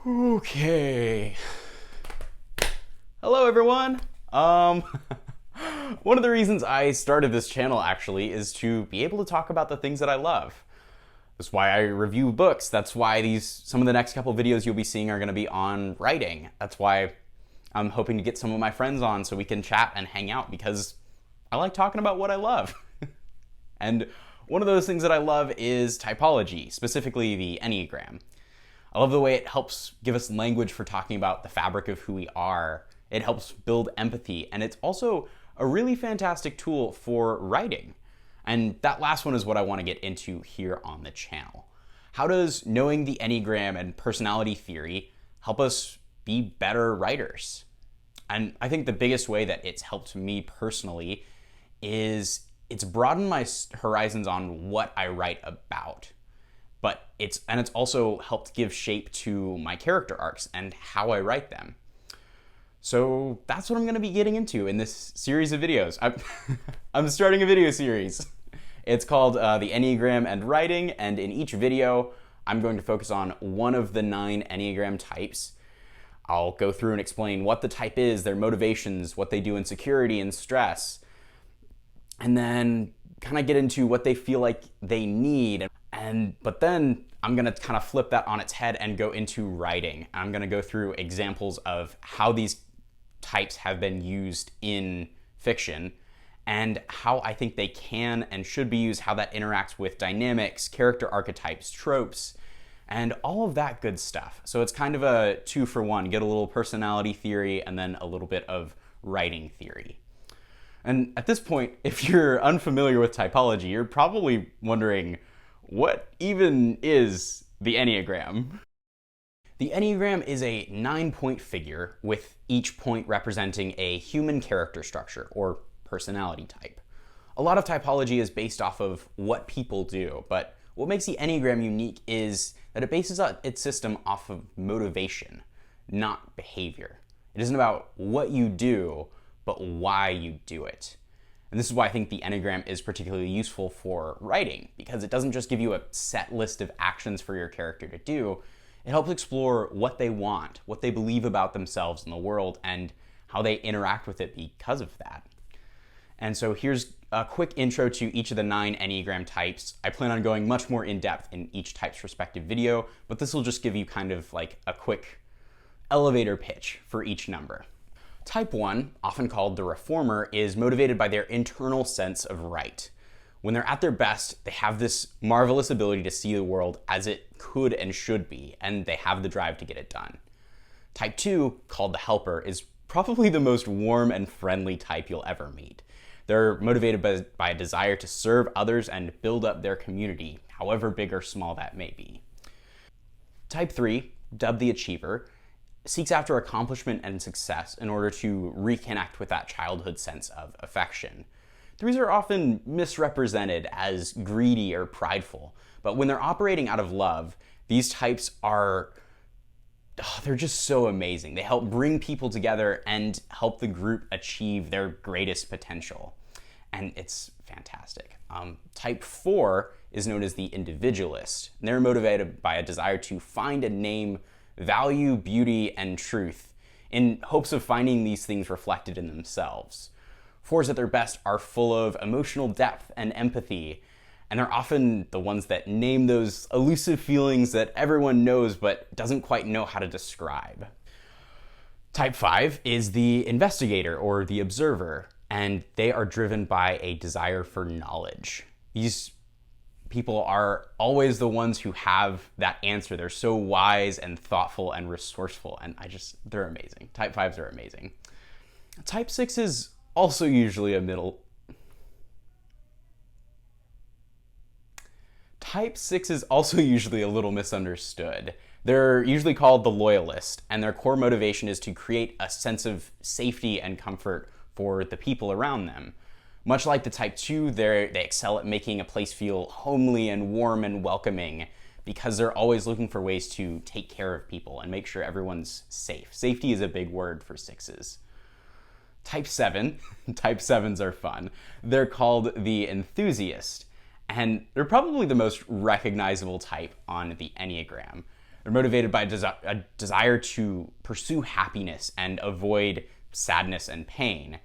Okay. Hello, everyone. One of the reasons I started this channel actually is to be able to talk about the things that I love. That's why I review books. That's why some of the next couple videos you'll be seeing are going to be on writing. That's why I'm hoping to get some of my friends on so we can chat and hang out, because I like talking about what I love. And one of those things that I love is typology, specifically the Enneagram. I love the way it helps give us language for talking about the fabric of who we are. It helps build empathy, and it's also a really fantastic tool for writing. And that last one is what I want to get into here on the channel. How does knowing the Enneagram and personality theory help us be better writers? And I think the biggest way that it's helped me personally is it's broadened my horizons on what I write about. But it's also helped give shape to my character arcs and how I write them. So that's what I'm going to be getting into in this series of videos. I'm starting a video series. It's called The Enneagram and Writing, and in each video, I'm going to focus on one of the 9 Enneagram types. I'll go through and explain what the type is, their motivations, what they do in security and stress, and then kind of get into what they feel like they need. But then I'm gonna kind of flip that on its head and go into writing. I'm gonna go through examples of how these types have been used in fiction and how I think they can and should be used, how that interacts with dynamics, character archetypes, tropes, and all of that good stuff. So it's kind of a 2-for-1. Get a little personality theory and then a little bit of writing theory. And at this point, if you're unfamiliar with typology, you're probably wondering, what even is the Enneagram? The Enneagram is a 9-point figure, with each point representing a human character structure or personality type. A lot of typology is based off of what people do, but what makes the Enneagram unique is that it bases its system off of motivation, not behavior. It isn't about what you do, but why you do it. And this is why I think the Enneagram is particularly useful for writing, because it doesn't just give you a set list of actions for your character to do. It helps explore what they want, what they believe about themselves and the world, and how they interact with it because of that. And so here's a quick intro to each of the 9 Enneagram types. I plan on going much more in depth in each type's respective video, but this will just give you kind of like a quick elevator pitch for each number. Type 1, often called the reformer, is motivated by their internal sense of right. When they're at their best, they have this marvelous ability to see the world as it could and should be, and they have the drive to get it done. Type 2, called the helper, is probably the most warm and friendly type you'll ever meet. They're motivated by a desire to serve others and build up their community, however big or small that may be. Type 3, dubbed the achiever, seeks after accomplishment and success in order to reconnect with that childhood sense of affection. Threes are often misrepresented as greedy or prideful, but when they're operating out of love, these types they're just so amazing. They help bring people together and help the group achieve their greatest potential. And it's fantastic. Type 4 is known as the individualist. And they're motivated by a desire to find and name value, beauty, and truth in hopes of finding these things reflected in themselves. 4s at their best are full of emotional depth and empathy, and they're often the ones that name those elusive feelings that everyone knows but doesn't quite know how to describe. Type 5 is the investigator or the observer, and they are driven by a desire for knowledge. These people are always the ones who have that answer. They're so wise and thoughtful and resourceful, and they're amazing. Type 5s are amazing. Type 6 is also usually a little misunderstood. They're usually called the loyalist, and their core motivation is to create a sense of safety and comfort for the people around them. Much like the Type 2, they excel at making a place feel homely and warm and welcoming, because they're always looking for ways to take care of people and make sure everyone's safe. Safety is a big word for 6s. Type 7, Type 7s are fun. They're called the enthusiast, and they're probably the most recognizable type on the Enneagram. They're motivated by a desire to pursue happiness and avoid sadness and pain.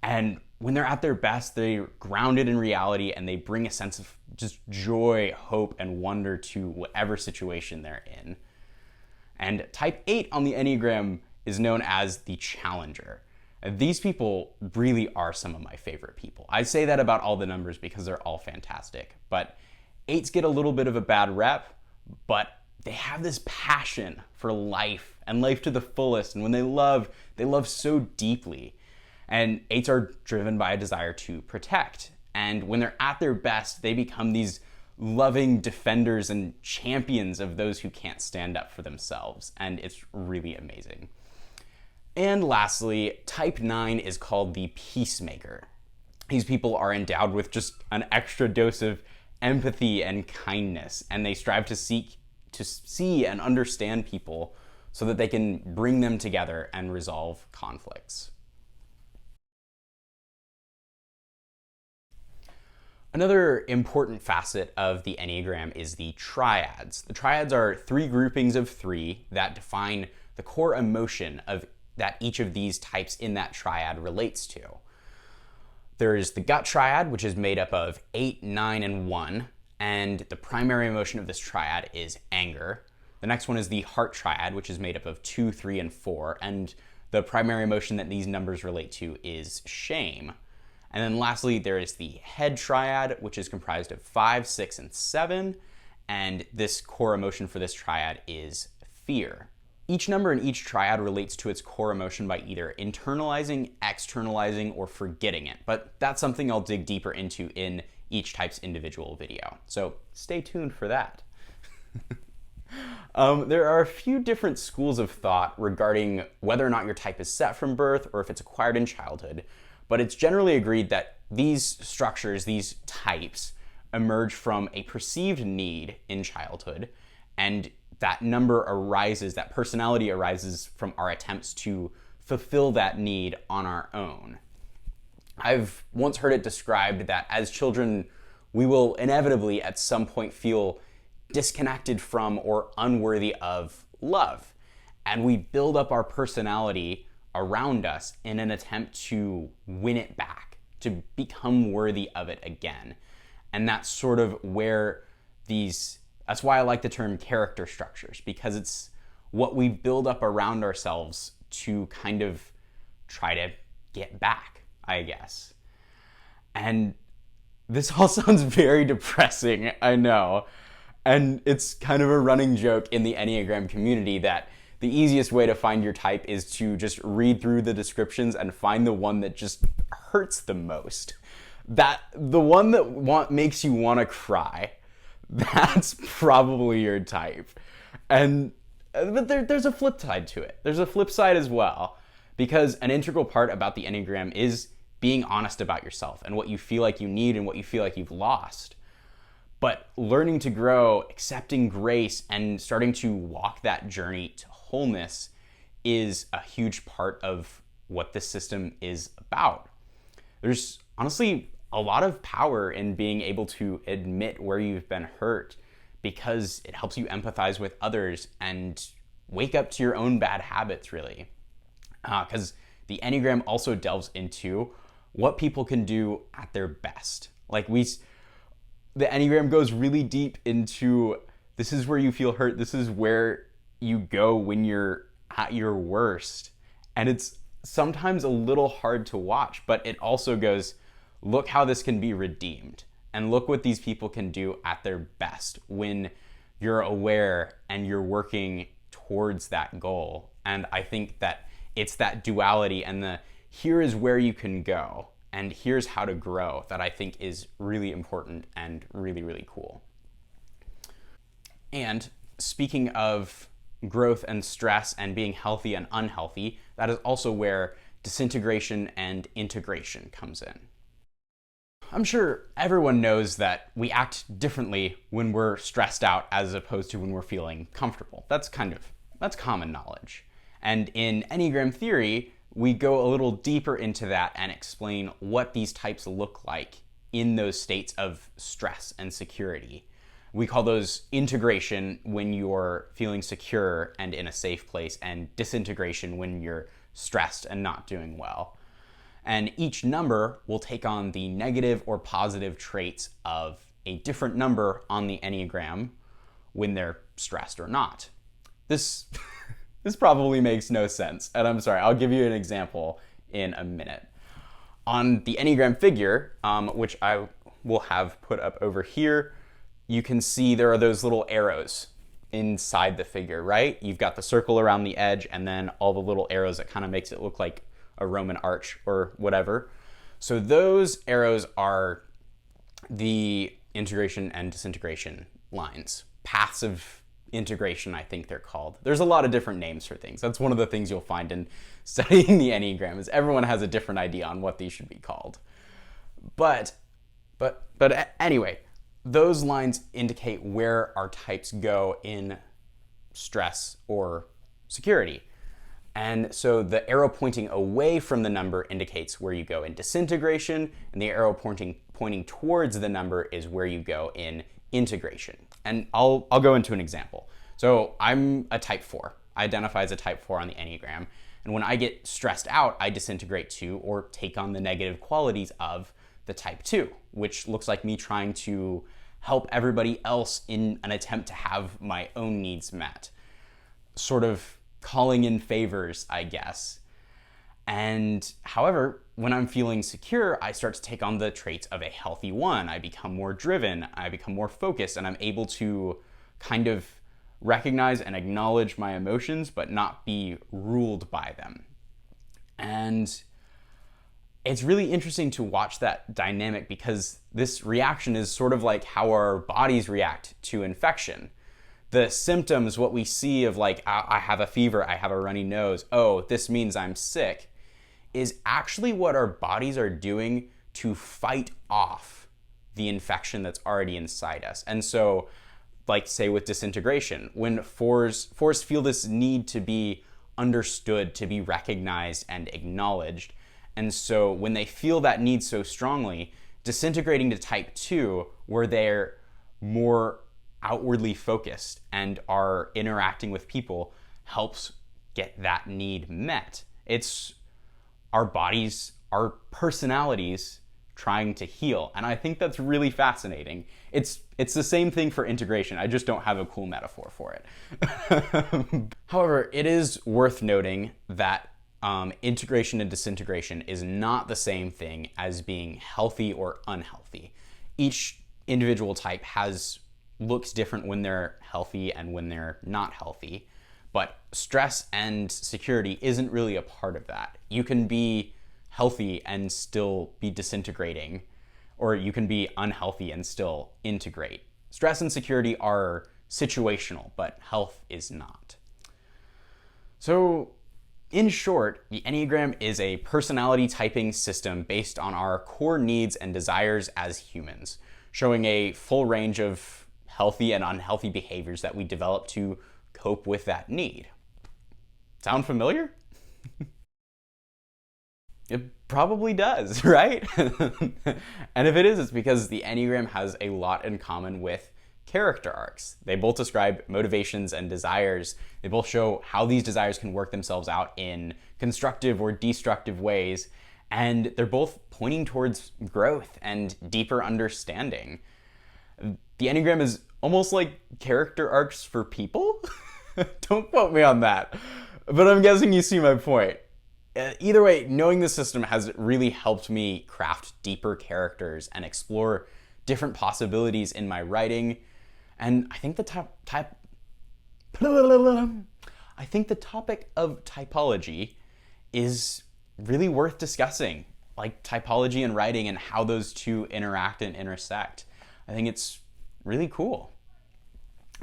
And when they're at their best, they're grounded in reality and they bring a sense of just joy, hope, and wonder to whatever situation they're in. And type 8 on the Enneagram is known as the challenger. And these people really are some of my favorite people. I say that about all the numbers because they're all fantastic. But 8s get a little bit of a bad rep, but they have this passion for life and life to the fullest. And when they love so deeply. And 8s are driven by a desire to protect. And when they're at their best, they become these loving defenders and champions of those who can't stand up for themselves. And it's really amazing. And lastly, type 9 is called the peacemaker. These people are endowed with just an extra dose of empathy and kindness, and they strive to see and understand people so that they can bring them together and resolve conflicts. Another important facet of the Enneagram is the Triads. The Triads are 3 groupings of 3 that define the core emotion that each of these types in that triad relates to. There is the gut triad, which is made up of 8, 9, and 1, and the primary emotion of this triad is anger. The next one is the heart triad, which is made up of 2, 3, and 4, and the primary emotion that these numbers relate to is shame. And then lastly, there is the head triad, which is comprised of 5, 6, and 7, and this core emotion for this triad is fear. Each number in each triad relates to its core emotion by either internalizing, externalizing, or forgetting it, but that's something I'll dig deeper into in each type's individual video, so stay tuned for that. There are a few different schools of thought regarding whether or not your type is set from birth or if it's acquired in childhood, but it's generally agreed that these structures, these types, emerge from a perceived need in childhood, and that number arises, that personality arises from our attempts to fulfill that need on our own. I've once heard it described that as children, we will inevitably at some point feel disconnected from or unworthy of love. And we build up our personality around us in an attempt to win it back, to become worthy of it again. And that's sort of where that's why I like the term character structures, because it's what we build up around ourselves to kind of try to get back, I guess. And this all sounds very depressing, I know. And it's kind of a running joke in the Enneagram community that the easiest way to find your type is to just read through the descriptions and find the one that just hurts the most. The one that makes you want to cry. That's probably your type. But there's a flip side to it. There's a flip side as well, because an integral part about the Enneagram is being honest about yourself and what you feel like you need and what you feel like you've lost. But learning to grow, accepting grace, and starting to walk that journey to wholeness is a huge part of what this system is about. There's honestly a lot of power in being able to admit where you've been hurt, because it helps you empathize with others and wake up to your own bad habits, really. Because the Enneagram also delves into what people can do at their best. The Enneagram goes really deep into, this is where you feel hurt, this is where you go when you're at your worst. And it's sometimes a little hard to watch, but it also goes, look how this can be redeemed. And look what these people can do at their best when you're aware and you're working towards that goal. And I think that it's that duality and here is where you can go and here's how to grow that I think is really important and really, really cool. And speaking of growth and stress and being healthy and unhealthy, that is also where disintegration and integration comes in. I'm sure everyone knows that we act differently when we're stressed out as opposed to when we're feeling comfortable. That's common knowledge. And in Enneagram theory, we go a little deeper into that and explain what these types look like in those states of stress and security. We call those integration when you're feeling secure and in a safe place, and disintegration when you're stressed and not doing well. And each number will take on the negative or positive traits of a different number on the Enneagram when they're stressed or not. This this probably makes no sense, and I'm sorry, I'll give you an example in a minute. On the Enneagram figure, which I will have put up over here, you can see there are those little arrows inside the figure, right? You've got the circle around the edge and then all the little arrows that kind of makes it look like a Roman arch or whatever. So those arrows are the integration and disintegration lines. Paths of integration, I think they're called. There's a lot of different names for things. That's one of the things you'll find in studying the Enneagram, is everyone has a different idea on what these should be called. But anyway, those lines indicate where our types go in stress or security. And so the arrow pointing away from the number indicates where you go in disintegration, and the arrow pointing towards the number is where you go in integration. And I'll go into an example. So I'm a type 4. I identify as a type 4 on the Enneagram. And when I get stressed out, I disintegrate to or take on the negative qualities of the type 2, which looks like me trying to help everybody else in an attempt to have my own needs met. Sort of calling in favors, I guess. And however, when I'm feeling secure, I start to take on the traits of a healthy 1. I become more driven, I become more focused, and I'm able to kind of recognize and acknowledge my emotions, but not be ruled by them. And it's really interesting to watch that dynamic, because this reaction is sort of like how our bodies react to infection. The symptoms, what we see of like, I have a fever, I have a runny nose, oh, this means I'm sick, is actually what our bodies are doing to fight off the infection that's already inside us. And so, like say with disintegration, when fours feel this need to be understood, to be recognized and acknowledged, and so when they feel that need so strongly, disintegrating to type 2, where they're more outwardly focused and are interacting with people, helps get that need met. It's our bodies, our personalities trying to heal. And I think that's really fascinating. It's the same thing for integration. I just don't have a cool metaphor for it. However, it is worth noting that integration and disintegration is not the same thing as being healthy or unhealthy. Each individual type looks different when they're healthy and when they're not healthy. But stress and security isn't really a part of that. You can be healthy and still be disintegrating, or you can be unhealthy and still integrate. Stress and security are situational, but health is not. So, in short, the Enneagram is a personality typing system based on our core needs and desires as humans, showing a full range of healthy and unhealthy behaviors that we develop to cope with that need. Sound familiar? It probably does, right? And if it is, it's because the Enneagram has a lot in common with character arcs. They both describe motivations and desires. They both show how these desires can work themselves out in constructive or destructive ways. And they're both pointing towards growth and deeper understanding. The Enneagram is almost like character arcs for people. Don't quote me on that, but I'm guessing you see my point. Either way, knowing the system has really helped me craft deeper characters and explore different possibilities in my writing. And I think the topic of typology is really worth discussing, like typology and writing and how those two interact and intersect. I think it's really cool.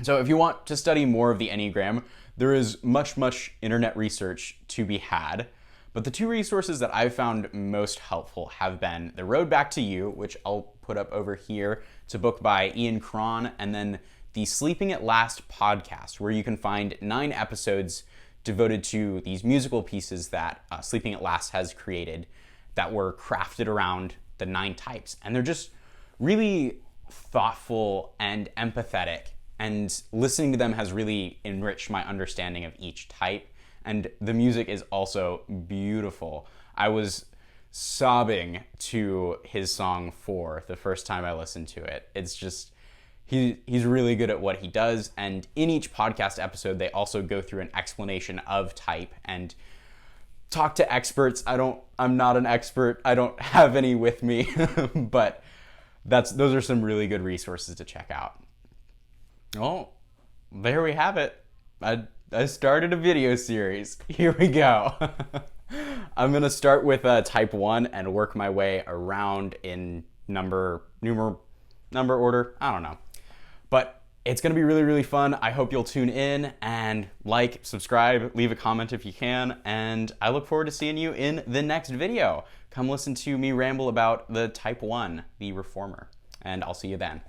So if you want to study more of the Enneagram, there is much internet research to be had. But the two resources that I've found most helpful have been The Road Back to You, which I'll put up over here. It's a book by Ian Cron, and then the Sleeping at Last podcast, where you can find 9 episodes devoted to these musical pieces that Sleeping at Last has created that were crafted around the 9 types. And they're just really thoughtful and empathetic, and listening to them has really enriched my understanding of each type. And the music is also beautiful. I was sobbing to his song 4 the first time I listened to it. It's just, he's really good at what he does. And in each podcast episode, they also go through an explanation of type and talk to experts. I'm not an expert. I don't have any with me, but those are some really good resources to check out. Oh, there we have it. I started a video series. Here we go. I'm gonna start with type 1 and work my way around in number order. I don't know, but it's gonna be really, really fun. I hope you'll tune in and like, subscribe, leave a comment if you can, and I look forward to seeing you in the next video. Come listen to me ramble about the type 1, the reformer, and I'll see you then.